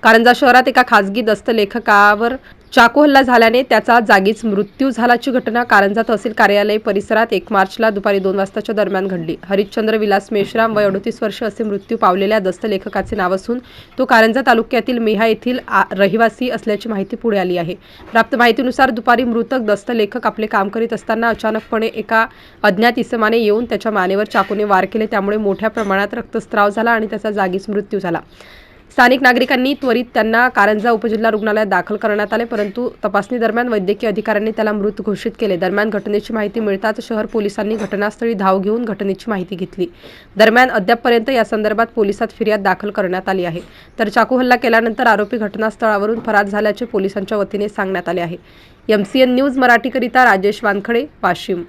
कारंजा शहरात एका खासगी दस्तलेखकावर चाकू हल्ला झाल्याने त्याचा जागीच मृत्यू झाल्याची घटना कारंजा तहसील कार्यालय परिसरात 1 मार्चला दुपारी 2 वाजताच्या दरम्यान घडली. हरिश्चंद्र विलास मेश्राम वय 38 वर्ष असे मृत्यू पावलेल्या दस्तलेखकाचे नाव असून तो कारंजा तालुक्यातील मेहा येथील रहिवासी असल्याची माहिती पुढे आली आहे. प्राप्त माहितीनुसार दुपारी मृतक दस्तलेखक आपले काम करीत असताना अचानकपणे एका अज्ञात इसमाने येऊन त्याच्या मानेवर चाकूने वार केले. त्यामुळे मोठ्या प्रमाणात रक्तस्राव झाला आणि त्याचा जागीच मृत्यू झाला. स्थानिक नागरिकांनी त्वरित त्यांना कारंजा उपजिल्हा रुग्णालयात दाखल करण्यात आले, परंतु तपासणी दरम्यान वैद्यकीय अधिकाऱ्यांनी त्याला मृत घोषित केले. दरम्यान घटनेची माहिती मिळताच शहर पोलिसांनी घटनास्थळी धाव घेऊन घटनेची माहिती घेतली. दरम्यान अद्यापपर्यंत या संदर्भात पोलिसात फिर्याद दाखल करण्यात आली आहे. तर चाकू हल्ला केल्यानंतर आरोपी घटनास्थळावरून फरार झाल्याचे पोलिसांच्या वतीने सांगण्यात आले आहे. MCN न्यूज मराठीकरिता राजेश वानखडे, वाशिम.